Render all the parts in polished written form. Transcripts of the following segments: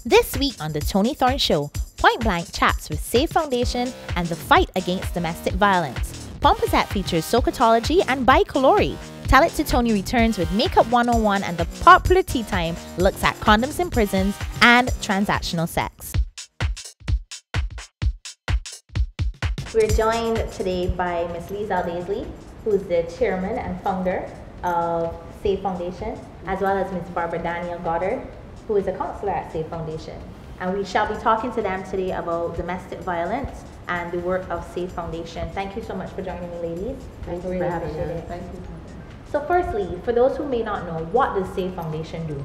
This week on the Toni Thorne Show, Point Blank chats with Safe Foundation and the fight against domestic violence. Pomposat features Socatology and Bicolori. Tell It to Toni returns with Makeup 101, and the popular Tea Time looks at condoms in prisons and transactional sex. We're joined today by Ms. Lisa Daisley, who is the chairman and founder of Safe Foundation, as well as Ms. Barbara Daniel Goddard, who is a counselor at Safe Foundation. And we shall be talking to them today about domestic violence and the work of Safe Foundation. Thank you so much for joining me, ladies. Thank you for having us. Thank you. So firstly, for those who may not know, what does Safe Foundation do?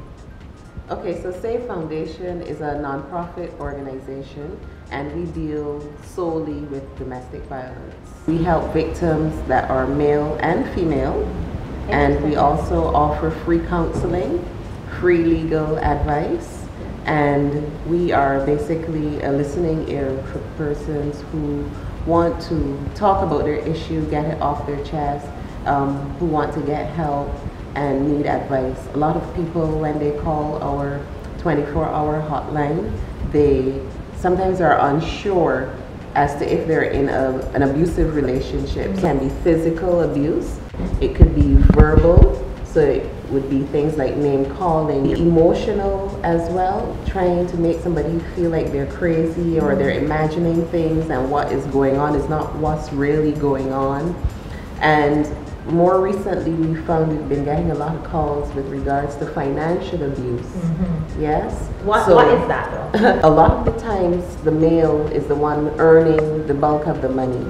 Okay, so Safe Foundation is a nonprofit organization, and we deal solely with domestic violence. We help victims that are male and female, and we also offer free counseling, free legal advice, and we are basically a listening ear for persons who want to talk about their issue, get it off their chest, who want to get help and need advice. A lot of people, when they call our 24-hour hotline, they sometimes are unsure as to if they're in an abusive relationship. It can be physical abuse, it could be verbal, so it would be things like name calling, emotional as well, trying to make somebody feel like they're crazy or they're imagining things and what is going on is not what's really going on. And more recently, we found we've been getting a lot of calls with regards to financial abuse. Yes? What is that though? A lot of the times, the male is the one earning the bulk of the money.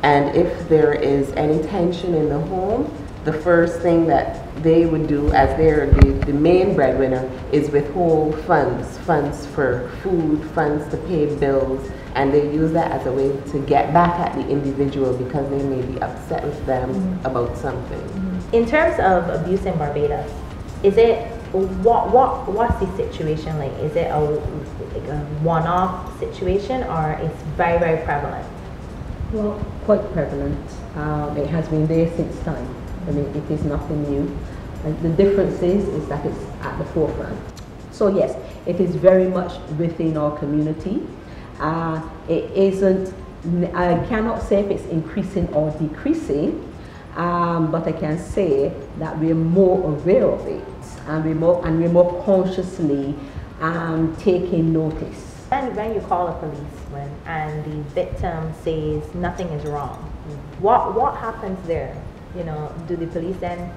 And if there is any tension in the home, the first thing that they would do, as they're the main breadwinner, is withhold funds for food, funds to pay bills, and they use that as a way to get back at the individual because they may be upset with them about something. In terms of abuse in Barbados, is it what's the situation like? Is it a one-off situation, or it's very, very prevalent? Well, quite prevalent. It has been there since time. I mean, it is nothing new. And the difference is that it's at the forefront. So yes, it is very much within our community. It isn't, I cannot say if it's increasing or decreasing, but I can say that we're more aware of it, and we're more consciously taking notice. And when you call a policeman and the victim says nothing is wrong, what happens there? You know, do the police then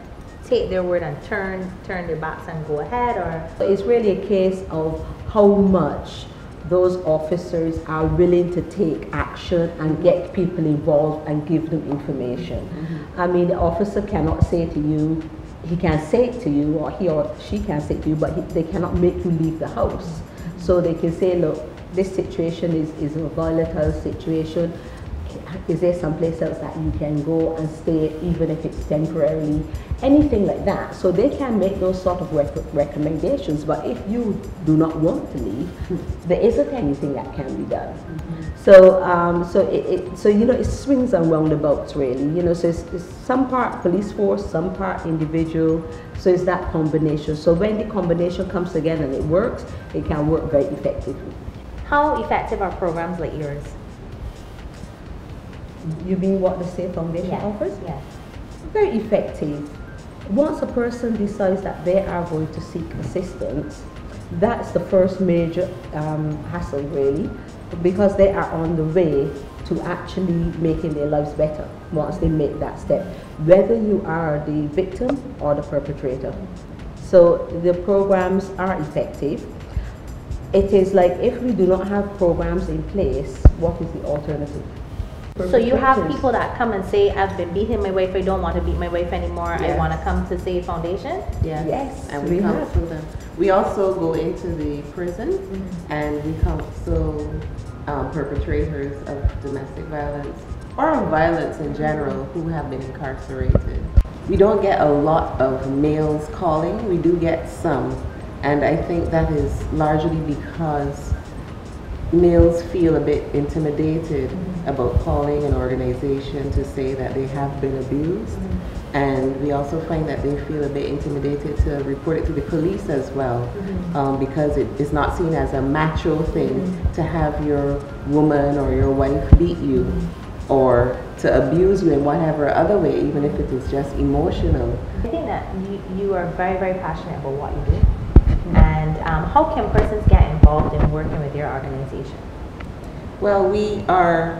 take their word and turn their backs and go ahead, or? It's really a case of how much those officers are willing to take action and get people involved and give them information. I mean, the officer cannot say to you, he can say it to you, or he or she can say it to you, but they cannot make you leave the house. So they can say, look, this situation is a volatile situation. Is there someplace else that you can go and stay, even if it's temporarily? Anything like that. So they can make those sort of recommendations, but if you do not want to leave, there isn't anything that can be done. So you know, it swings and roundabouts really. You know, so it's some part police force, some part individual. So it's that combination. So when the combination comes together and it works, it can work very effectively. How effective are programs like yours? You mean what the Safe Foundation offers? Yes. Very effective. Once a person decides that they are going to seek assistance, that's the first major hassle really, because they are on the way to actually making their lives better once they make that step, whether you are the victim or the perpetrator. So the programs are effective. It is like, if we do not have programs in place, what is the alternative? So you have people that come and say, I've been beating my wife, I don't want to beat my wife anymore, I want to come to Safe Foundation? Yes, and we counsel them. We also go into the prison and we counsel perpetrators of domestic violence or of violence in general who have been incarcerated. We don't get a lot of males calling, we do get some, and I think that is largely because males feel a bit intimidated about calling an organization to say that they have been abused. And we also find that they feel a bit intimidated to report it to the police as well, because it is not seen as a macho thing to have your woman or your wife beat you or to abuse you in whatever other way, even if it is just emotional. I think that you are very, very passionate about what you do. And how can persons get involved in working with your organization? Well, we are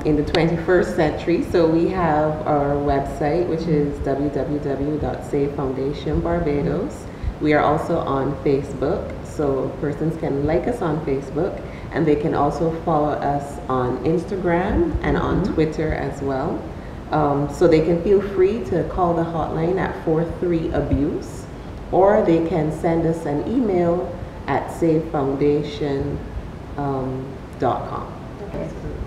in the 21st century, so we have our website, which is www.savefoundationbarbados. We are also on Facebook, so persons can like us on Facebook, and they can also follow us on Instagram and on Twitter as well. So they can feel free to call the hotline at 43-ABUSE, or they can send us an email at savefoundation.com.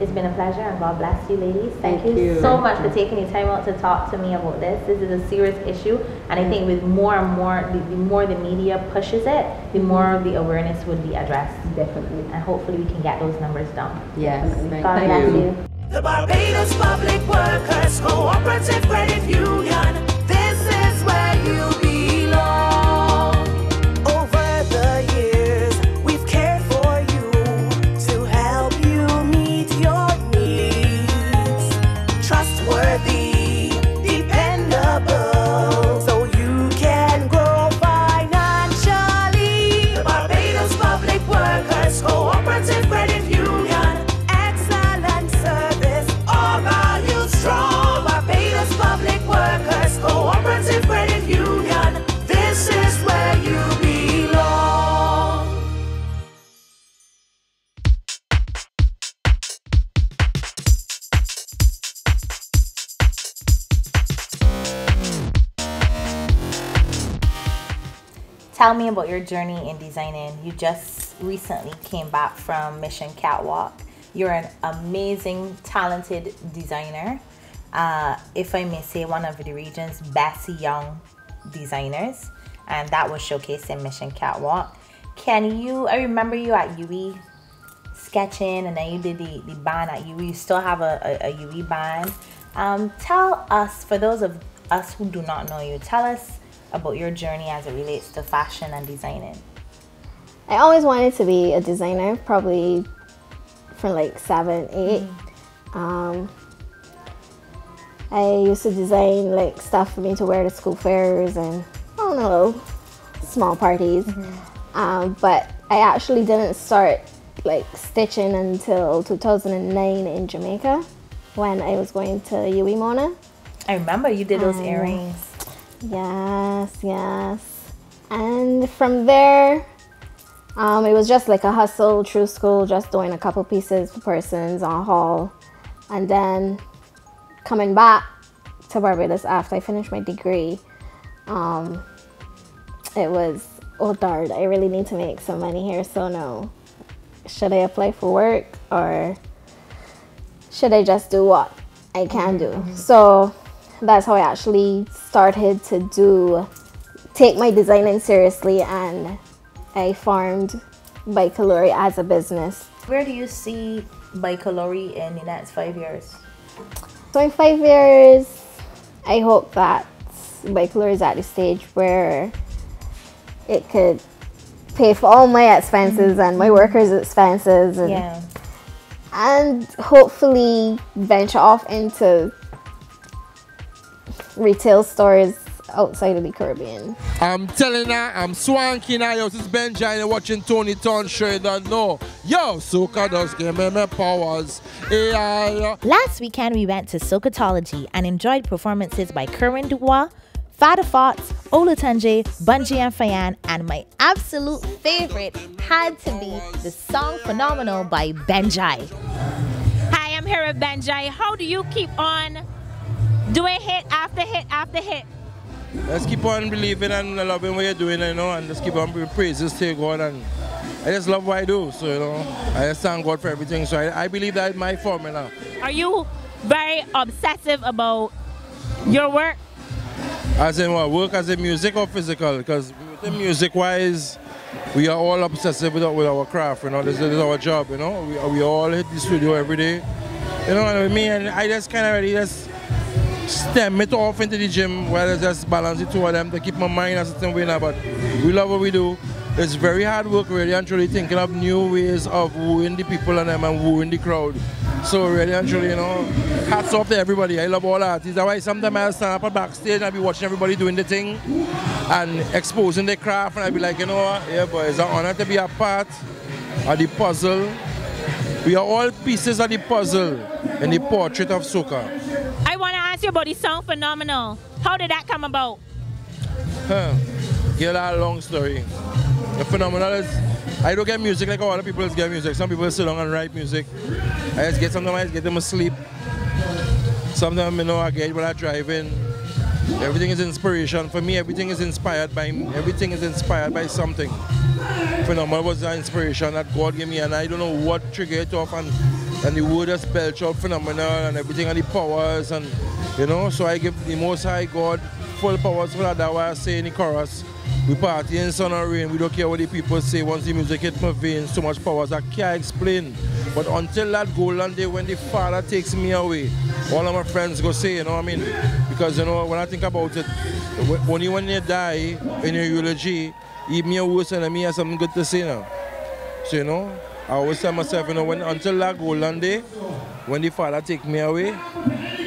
It's been a pleasure, and God bless you, ladies. Thank Thank you you. so much for taking your time out to talk to me about this. This is a serious issue, and I think with more and more, the more the media pushes it, the more the awareness would be addressed. Definitely. And hopefully we can get those numbers down. Yes, God bless you. The Barbados Public Workers Cooperative Credit Union. This is where you belong. Over the years, we've cared for you to help you meet your needs. Trustworthy, dependable, so you can grow financially. The Barbados Public Workers Cooperative Credit Union. Excellent service, all values strong. Barbados Public Workers Cooperative Credit Union. This is where you belong. Tell me about your journey in designing. You just recently came back from Mission Catwalk. You're an amazing, talented designer. If I may say, one of the region's best young designers, and that was showcased in Mission Catwalk. I remember you at UE sketching, and then you did the band at UE. You still have a UE band. Tell us, for those of us who do not know you, tell us about your journey as it relates to fashion and designing. I always wanted to be a designer, probably from like 7, 8. I used to design like stuff for me to wear to school fairs and I don't know, small parties. But I actually didn't start like stitching until 2009 in Jamaica when I was going to UE Mona. I remember you did those earrings. Yes. And from there, it was just like a hustle through school, just doing a couple pieces for persons on haul. And then coming back to Barbados after I finished my degree, it was, oh darn, I really need to make some money here. So no, should I apply for work or should I just do what I can do? So that's how I actually started to take my designing seriously, and I formed Bicolori as a business. Where do you see Bicolori in the next 5 years? So in 5 years, I hope that Bicolori is at the stage where it could pay for all my expenses and my workers' expenses, and hopefully venture off into retail stores outside of the Caribbean. I'm telling her, I'm swanky now. Yo, this is Benji and you're watching Toni Thorne show. You don't know. Yo, Soca does give me powers. Yeah. Last weekend, we went to Socatology and enjoyed performances by Kerwin Dubois, Fada Fox, Olatunji, Bunji and Fayan, and my absolute favorite had to be the song Phenomenal by Benji. Hi, I'm here with Benji. How do you keep on doing hit after hit after hit? Let's keep on believing and loving what you're doing, you know, and just keep on bringing praises to God. And I just love what I do, so, you know, I just thank God for everything. So I believe that is my formula. Are you very obsessive about your work? As in what, work as in music or physical? Because music-wise, we are all obsessive with our craft, you know, this is our job, you know. We all hit the studio every day, you know what I mean? And I just kind of really just stem it off into the gym where I just balance the two of them to keep my mind a certain way now. But we love what we do. It's very hard work, really, and truly thinking of new ways of wooing the people and them and wooing the crowd. So really and truly, you know, hats off to everybody. I love all artists. That's why sometimes I stand up at backstage and I be watching everybody doing the thing and exposing their craft, and I be like, you know what, yeah, boy, it's an honor to be a part of the puzzle. We are all pieces of the puzzle in the portrait of soca. I want to ask you about the song Phenomenal. How did that come about? Give that a long story. The Phenomenal is, I don't get music like all other people get music. Some people sit down and write music. I just get sometimes I get them asleep. Sometimes, you know, I get when I drive in. Everything is inspiration. For me, everything is inspired by something. Phenomenal was the inspiration that God gave me, and I don't know what triggered it off, and the word just belched out phenomenal and everything, and the powers, and you know, so I give the Most High God full powers for that. That's why I say in the chorus, we party in sun or rain, we don't care what the people say. Once the music hits my veins, so much powers I can't explain. But until that golden day when the Father takes me away, all of my friends go say, you know what I mean? Because you know, when I think about it, only when you die in your eulogy, even your worst enemy has something good to say now. So you know, I always tell myself, you know, until that golden day, when the Father takes me away,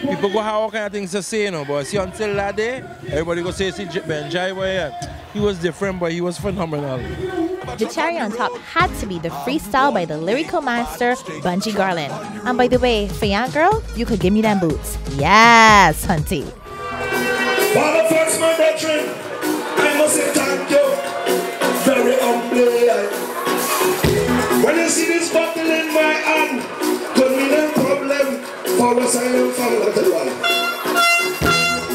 people go have all kind of things to say, you know, but see, until that day, everybody go say, see Benjai, well, he was different, but he was phenomenal. The cherry on top had to be the freestyle by the lyrical master, Bungie Garland. And by the way, for young girl, you could give me them boots. Yes, hunty. For the first my veteran, I must say thank you, very humbly. When you see this bottle in my hand, could mean a problem for us I am from little one.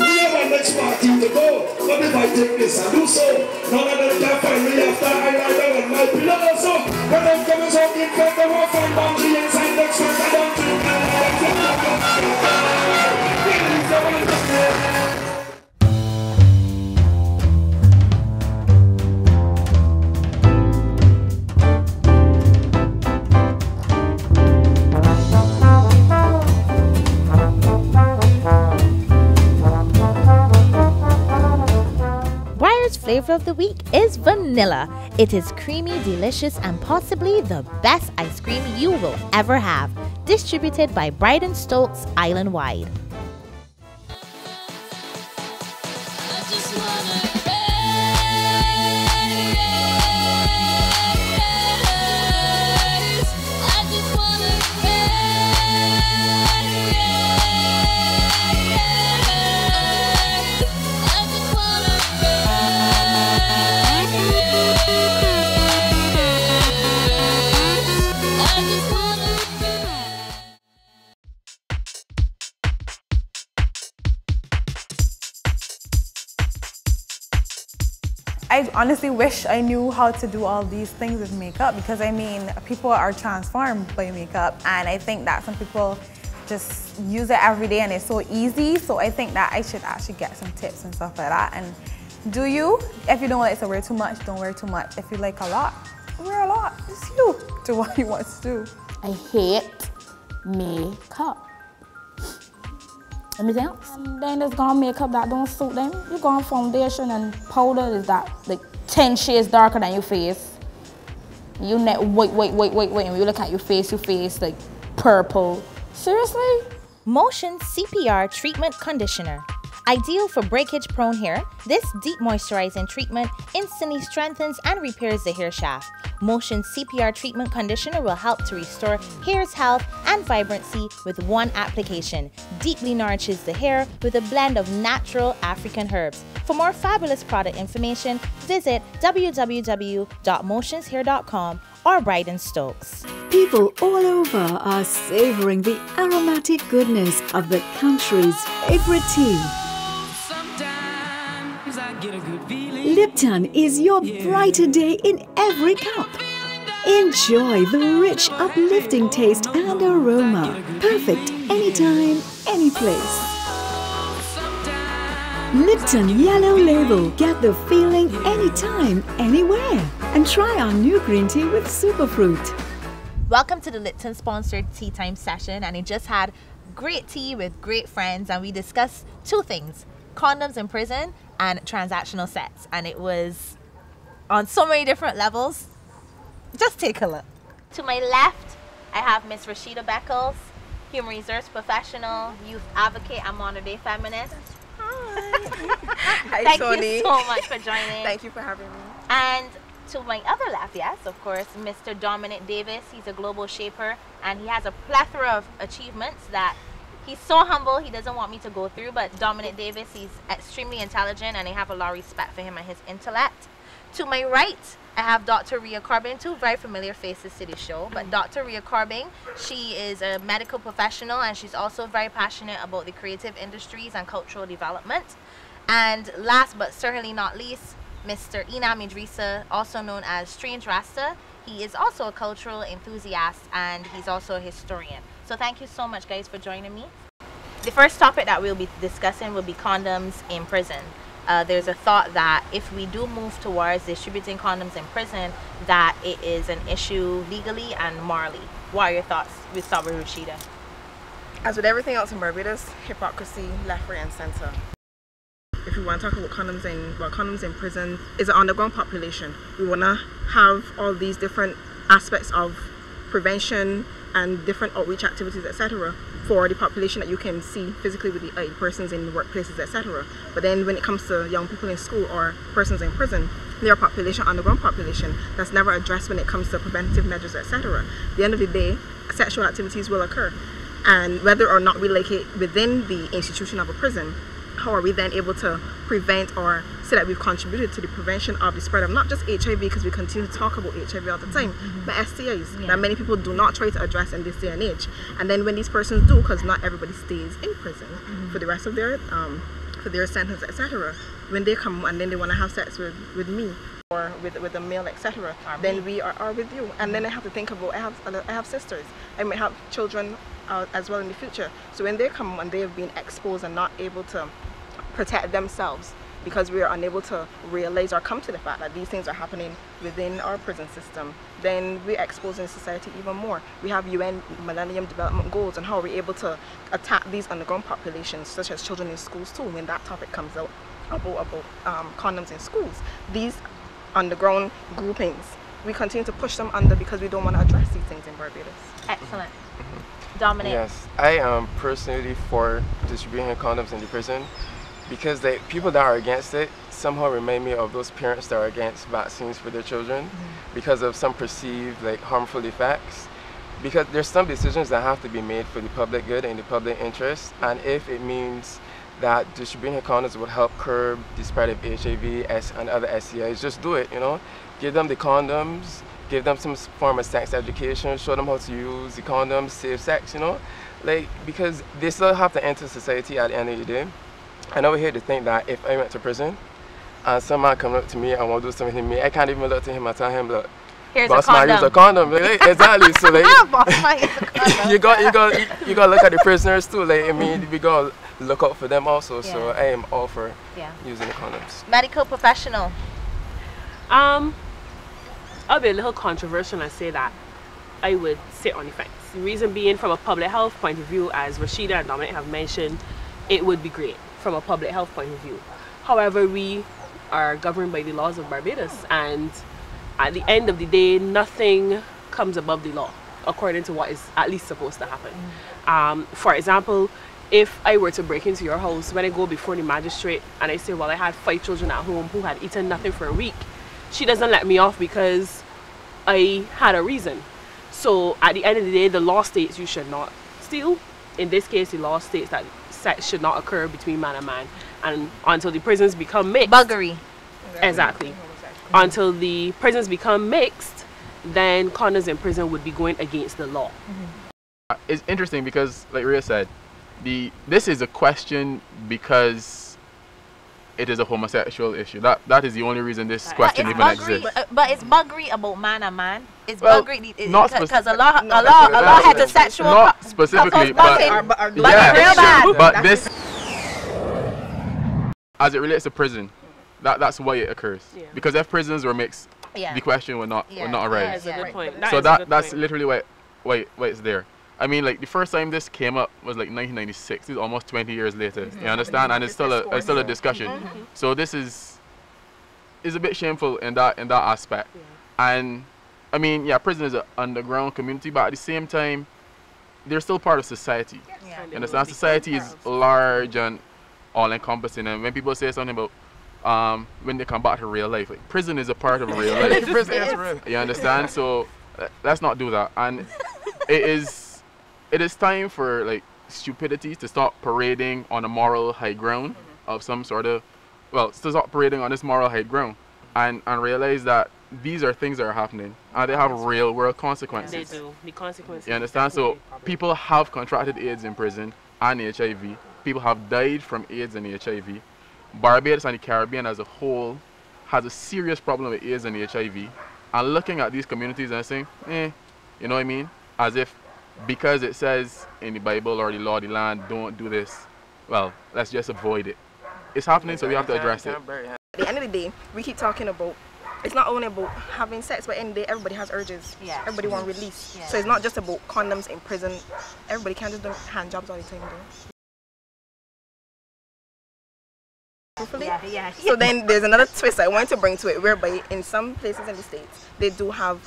We have our next party to go, but if I take this and do so, none of them can find me after I lie down on my pillow. So when I'm coming so in front, they won't find Bungie inside next month. I don't think Flavor of the week is vanilla. It is creamy, delicious, and possibly the best ice cream you will ever have. Distributed by Bright & Stokes island-wide. I honestly wish I knew how to do all these things with makeup, because I mean, people are transformed by makeup, and I think that some people just use it every day and it's so easy. So I think that I should actually get some tips and stuff like that. And do you? If you don't like to wear too much, don't wear too much. If you like a lot, wear a lot. It's you. Do what you want to do. I hate makeup. Anything else? Then there's gone makeup that don't suit them. You go on foundation and powder is that like 10 shades darker than your face. You net wait, and you look at your face like purple. Seriously? Motion CPR Treatment Conditioner. Ideal for breakage-prone hair, this deep moisturizing treatment instantly strengthens and repairs the hair shaft. Motion CPR Treatment Conditioner will help to restore hair's health and vibrancy with one application. Deeply nourishes the hair with a blend of natural African herbs. For more fabulous product information, visit www.motionshair.com or Bright & Stokes. People all over are savoring the aromatic goodness of the country's favorite tea. Lipton is your brighter day in every cup. Enjoy the rich, uplifting taste and aroma. Perfect anytime, any place. Lipton Yellow Label. Get the feeling anytime, anywhere. And try our new green tea with superfruit. Welcome to the Lipton sponsored tea time session, and it just had great tea with great friends, and we discussed two things: condoms in prison and transactional sex. And it was on so many different levels. Just take a look. To my left, I have Miss Rashida Beckles, human resource professional, youth advocate, and modern day feminist. Hi, Thank Toni. you so much for joining. Thank you for having me. And to my other left, yes, of course, Mr. Dominic Davis. He's a global shaper, and he has a plethora of achievements that he's so humble he doesn't want me to go through. But Dominic Davis, he's extremely intelligent, and I have a lot of respect for him and his intellect. To my right, I have Dr. Rhea Corbin, two very familiar faces to the show. But Dr. Rhea Corbin, she is a medical professional, and she's also very passionate about the creative industries and cultural development. And last but certainly not least, Mr. Inam Idrissa, also known as Strange Rasta. He is also a cultural enthusiast, and he's also a historian. So thank you so much, guys, for joining me. The first topic that we'll be discussing will be condoms in prison. There's a thought that if we do move towards distributing condoms in prison, that it is an issue legally and morally. What are your thoughts? We'll start with Rashida. As with everything else in Barbados, hypocrisy left, right, and center. If we want to talk about condoms in prison, is an underground population. We want to have all these different aspects of prevention and different outreach activities, etc., for the population that you can see physically with the persons in the workplaces, etc. But then when it comes to young people in school or persons in prison, they are population, underground population, that's never addressed when it comes to preventive measures, etc. At the end of the day, sexual activities will occur. And whether or not we locate within the institution of a prison, how are we then able to prevent or say that we've contributed to the prevention of the spread of not just HIV, because we continue to talk about HIV all the time, but STIs that many people do not try to address in this day and age. And then when these persons do, because not everybody stays in prison for the rest of their sentence, etc., when they come and then they want to have sex with me or with a male, etc., then we are with you. And then I have to think about, I have sisters, I may have children as well in the future. So when they come and they have been exposed and not able to protect themselves because we are unable to realize or come to the fact that these things are happening within our prison system, then we're exposing society even more. We have UN Millennium Development Goals, and how are we able to attack these underground populations, such as children in schools too, when that topic comes out about condoms in schools. These underground groupings, we continue to push them under because we don't want to address these things in Barbados. Excellent. Dominic. Yes, I am personally for distributing condoms in the prison, because people that are against it somehow remind me of those parents that are against vaccines for their children because of some perceived harmful effects. Because there's some decisions that have to be made for the public good and the public interest, and if it means that distributing condoms will help curb the spread of HIV and other STIs, just do it, Give them the condoms, give them some form of sex education, show them how to use the condoms, safe sex, because they still have to enter society at the end of the day. I never hate to think that if I went to prison and someone come up to me and want to do something to me, I can't even look to him and tell him, look, boss man, use a condom. Exactly. So you got to look at the prisoners too. We got to look out for them also. Yeah. So I am all for using the condoms. Medical professional. I'll be a little controversial and say that I would sit on the fence. The reason being, from a public health point of view, as Rashida and Dominic have mentioned, it would be great from a public health point of view. However, we are governed by the laws of Barbados, and at the end of the day, nothing comes above the law, according to what is at least supposed to happen. For example, if I were to break into your house, when I go before the magistrate and I say, well, I had 5 children at home who had eaten nothing for a week, she doesn't let me off because I had a reason. So at the end of the day, the law states you should not steal. In this case, the law states that sex should not occur between man and man, and until the prisons become mixed. Buggery. Exactly. Until the prisons become mixed, then condoms in prison would be going against the law. It's interesting because, like Rhea said, this is a question because it is a homosexual issue. That is the only reason this question even exists. But it's buggery about man and man. It's buggery because a lot heterosexual. Not specifically, but real bad. But this, as it relates to prison, that's why it occurs. Yeah. Because if prisons were mixed, the question would not arise. That's a good point. So that's literally why it's there. I mean, like the first time this came up was like 1996. It's almost 20 years later. You understand? And it's still a discussion. So this is a bit shameful in that aspect. And I mean, yeah, prison is an underground community, but at the same time, they're still part of society. You understand? Society is large and all-encompassing. And when people say something about when they come back to real life, like prison is a part of real life. You understand? So let's not do that. And it is time for like stupidity to stop parading on a moral high ground of some sort of, well, to stop parading on this moral high ground and realize that these are things that are happening and they have real world consequences. They do. The consequences. You understand? So people have contracted AIDS in prison and HIV. People have died from AIDS and HIV. Barbados and the Caribbean as a whole has a serious problem with AIDS and HIV. And looking at these communities and saying, you know what I mean? As if because it says in the Bible or the law of the land, don't do this, well, let's just avoid it. It's happening, so we have to address it. At the end of the day, we keep talking about, it's not only about having sex, but at the end of the day, everybody has urges. Yeah. Everybody wants release. Yeah. So it's not just about condoms in prison. Everybody can't just do hand jobs all the time, though. So then there's another twist I wanted to bring to it, whereby in some places in the States they do have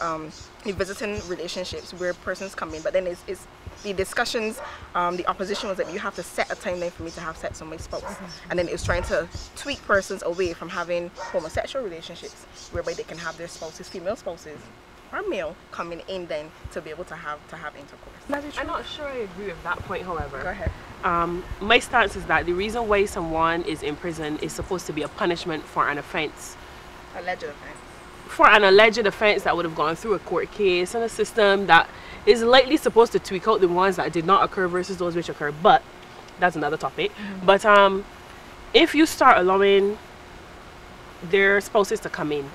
the visiting relationships where persons come in, but then it's the discussions, the opposition was that you have to set a timeline for me to have sex with my spouse, and then it was trying to tweak persons away from having homosexual relationships whereby they can have their spouses, female spouses or male, coming in then to be able to have intercourse. I'm not sure I agree with that point, however. Go ahead. My stance is that the reason why someone is in prison is supposed to be a punishment for an offense. Alleged offense. For an alleged offense that would have gone through a court case and a system that is likely supposed to tweak out the ones that did not occur versus those which occurred, but that's another topic. But if you start allowing their spouses to come in,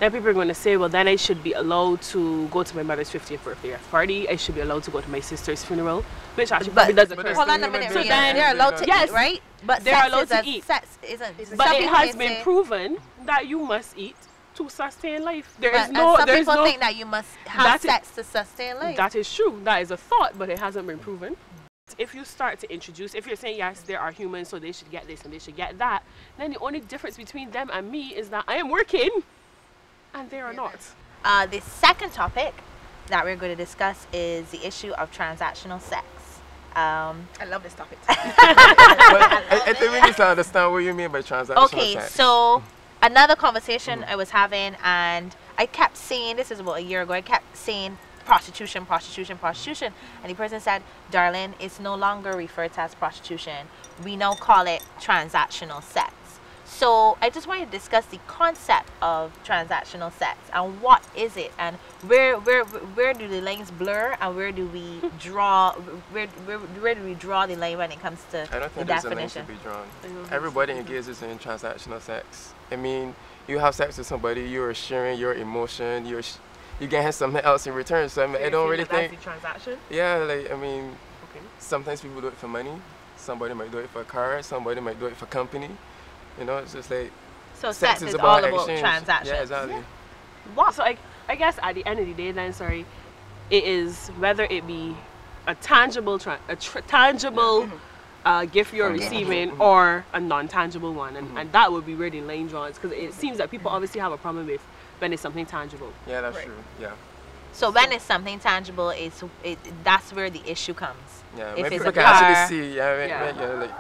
then people are going to say, well, then I should be allowed to go to my mother's 50th birthday party. I should be allowed to go to my sister's funeral, which actually probably does occur. Hold on a minute, they're allowed to eat, right? But they're allowed to eat. Sex isn't. But it has been proven that you must eat to sustain life. Some people think that you must have sex to sustain life. That is true. That is a thought, but it hasn't been proven. If you start to introduce, if you're saying, yes, there are humans, so they should get this and they should get that, then the only difference between them and me is that I am working and they are not. The second topic that we're going to discuss is the issue of transactional sex. I love this topic. I think we need to understand what you mean by transactional sex. Okay, so another conversation I was having, and I kept saying, this is about a year ago, I kept saying prostitution, prostitution, prostitution. And the person said, darling, it's no longer referred to as prostitution. We now call it transactional sex. So I just wanted to discuss the concept of transactional sex and what is it, and where do the lines blur, and where do we draw where do we draw the line when it comes to I don't think the there's definition? a line to be drawn. Everybody engages in transactional sex. I mean, you have sex with somebody, you're sharing your emotion, you're getting something else in return. So I mean, I don't really think that's the transaction. Yeah, like I mean, sometimes people do it for money. Somebody might do it for a car. Somebody might do it for company. You know, it's just like, so sex is all about exchange. transactions. Yeah, exactly. What? So I guess at the end of the day, then, it is whether it be a tangible gift you're receiving or a non-tangible one, and that would be where the line draws, because it seems that people obviously have a problem with when it's something tangible. Yeah, that's true. Yeah. So when it's something tangible, that's where the issue comes. Yeah, if maybe it's people can actually see. Yeah, like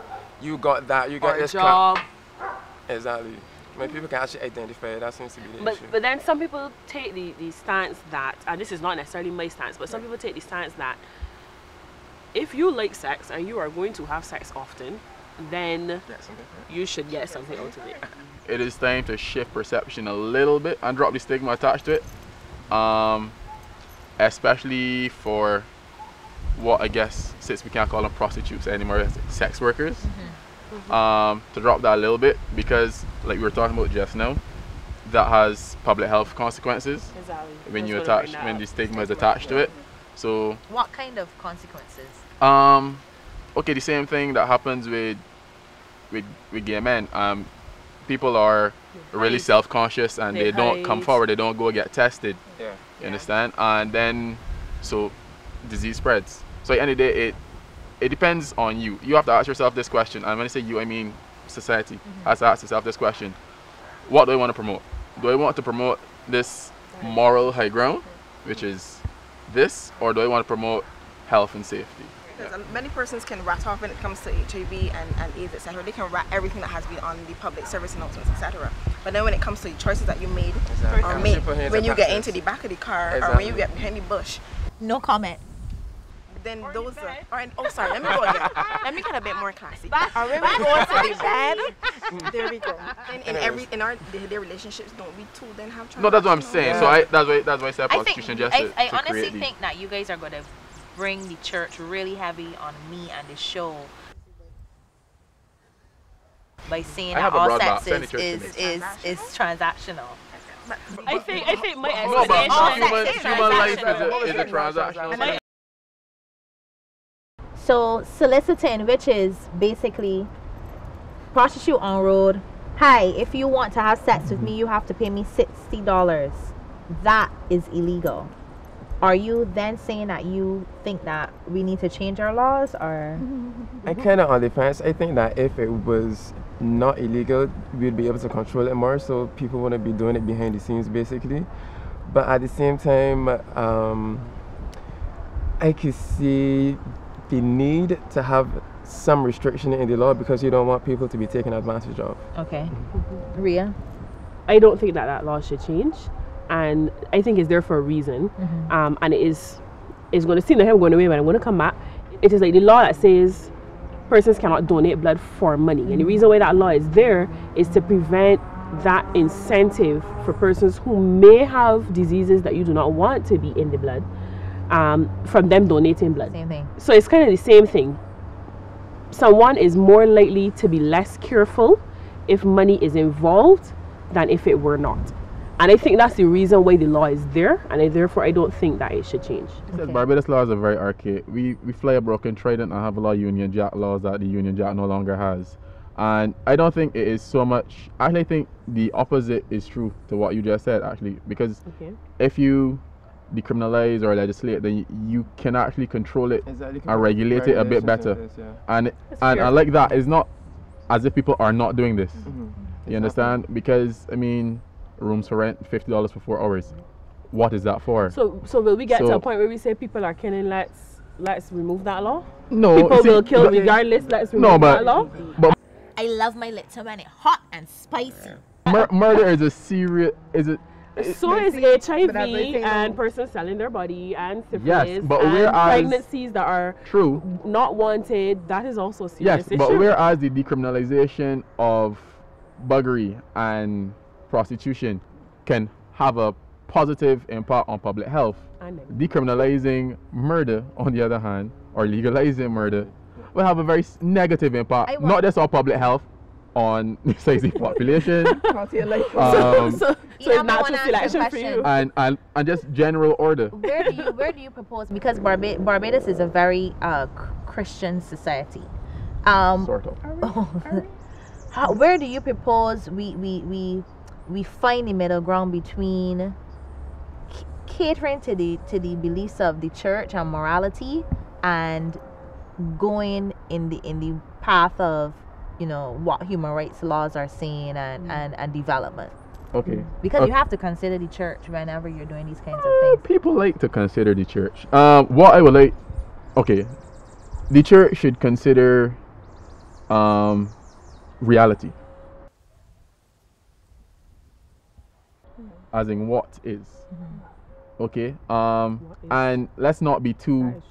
you got that, you got this job. Exactly. When people can actually identify it, that seems to be the issue. But then some people take the stance that, and this is not necessarily my stance, but some people take the stance that if you like sex and you are going to have sex often, then you should get something out of it. It is time to shift perception a little bit and drop the stigma attached to it. Especially for what I guess, since we can't call them prostitutes anymore, sex workers. To drop that a little bit, because like we were talking about just now, that has public health consequences. Exactly. When you attach, when the stigma is attached to it. So what kind of consequences? Okay, the same thing that happens with gay men. People are really self-conscious and they don't come forward, they don't go get tested. Yeah. You understand? And then so disease spreads. So at the end of the day, it depends on you. You have to ask yourself this question, and when I say you, I mean society has to ask itself this question: what do I want to promote? Do I want to promote this moral high ground, which is this, or do I want to promote health and safety? Because many persons can rat off when it comes to HIV and AIDS, etc. They can rat everything that has been on the public service announcements, etc. But then when it comes to the choices that you made or make when you get into the back of the car or when you get behind the bush, no comment. Then those are, oh sorry, let me go again. Let me get a bit more classy. Or when we go to the bed, there we go. Then in our day-to-day relationships, don't we too then have? No, that's what I'm saying. So that's why I said prostitution just to I honestly create think that you guys are going to bring the church really heavy on me and the show by saying that all sex is transactional. I think my explanation human life is a transactional. So soliciting, which is basically prostitute on road. Hi, if you want to have sex with me, you have to pay me $60. That is illegal. Are you then saying that you think that we need to change our laws, or? I kind of on the fence. I think that if it was not illegal, we'd be able to control it more, so people wouldn't be doing it behind the scenes, basically. But at the same time, I could see the need to have some restriction in the law because you don't want people to be taken advantage of. Okay. Ria? I don't think that law should change, and I think it's there for a reason. And it's going to seem like I'm going away, but I'm going to come back. It is like the law that says persons cannot donate blood for money, and the reason why that law is there is to prevent that incentive for persons who may have diseases that you do not want to be in the blood, from them donating blood. Same thing. So it's kind of the same thing. Someone is more likely to be less careful if money is involved than if it were not. And I think that's the reason why the law is there, and therefore I don't think that it should change. Okay. Barbados laws are very archaic. We fly a broken trident and have a lot of Union Jack laws that the Union Jack no longer has. And I don't think it is so much, actually I think the opposite is true to what you just said, actually, because if you decriminalize or legislate, then you can actually control it and regulate it a bit better. And like that, it's not as if people are not doing this. You understand? Because I mean, rooms for rent, $50 for 4 hours. What is that for? So will we get to a point where we say people are killing? Let's remove that law. No, people will kill regardless. Let's remove that law. But I love my little man hot and spicy. Murder is a serious. So is HIV and persons selling their body and syphilis, but and pregnancies that are not wanted. That is also a serious issue. But whereas the decriminalization of buggery and prostitution can have a positive impact on public health, decriminalizing murder, on the other hand, or legalizing murder, will have a very negative impact, not just on public health, on the size of the population, so it's natural selection for you, and just general order. Where do you propose? Because Barbados is a very Christian society. Sort of. Where do you propose we find the middle ground between catering to the beliefs of the church and morality, and going in the path of, you know, what human rights laws are saying and development? Okay. Because you have to consider the church whenever you're doing these kinds of things. People like to consider the church. What I would like, the church should consider reality. As in what is. Okay. And let's not be too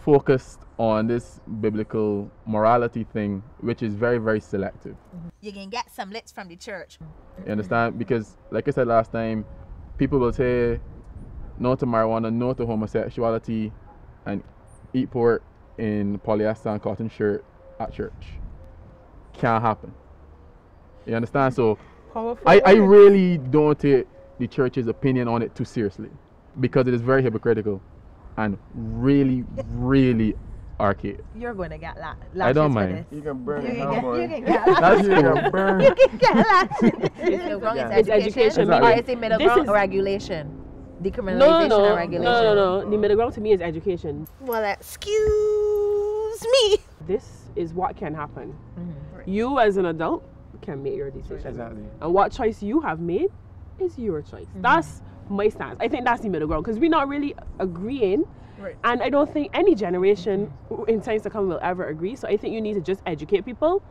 focused on this biblical morality thing, which is very, very selective. You can get some licks from the church. You understand? Because like I said last time, people will say no to marijuana, no to homosexuality, and eat pork in polyester and cotton shirt at church. Can't happen. You understand? So I really don't take the church's opinion on it too seriously, because it is very hypocritical and really, really archaic. You're going to get I don't mind. You can burn it. You can get lashes. You can burn. You can get lashes. It's education. education. Or is it middle ground or regulation? decriminalization and regulation? No. The middle ground to me is education. Well, excuse me. This is what can happen. You as an adult can make your decision. Exactly. And what choice you have made is your choice. That's my stance. I think that's the middle ground because we're not really agreeing. Right. And I don't think any generation in times to come will ever agree. So I think you need to just educate people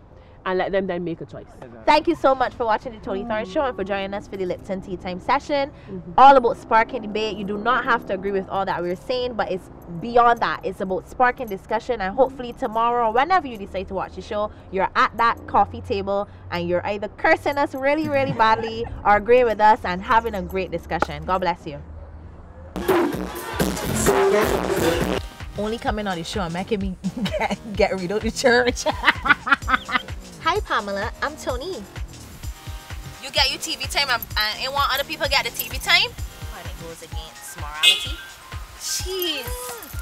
and let them then make a choice. Thank you so much for watching the Toni Thorne Show and for joining us for the Lipton Tea Time session. All about sparking debate. You do not have to agree with all that we're saying, but it's beyond that. It's about sparking discussion, and hopefully tomorrow, whenever you decide to watch the show, you're at that coffee table and you're either cursing us really, really badly or agreeing with us and having a great discussion. God bless you. Only coming on the show and making me get rid of the church. Hi Pamela, I'm Toni. You get your TV time and want other people get the TV time? And it goes against morality. Jeez.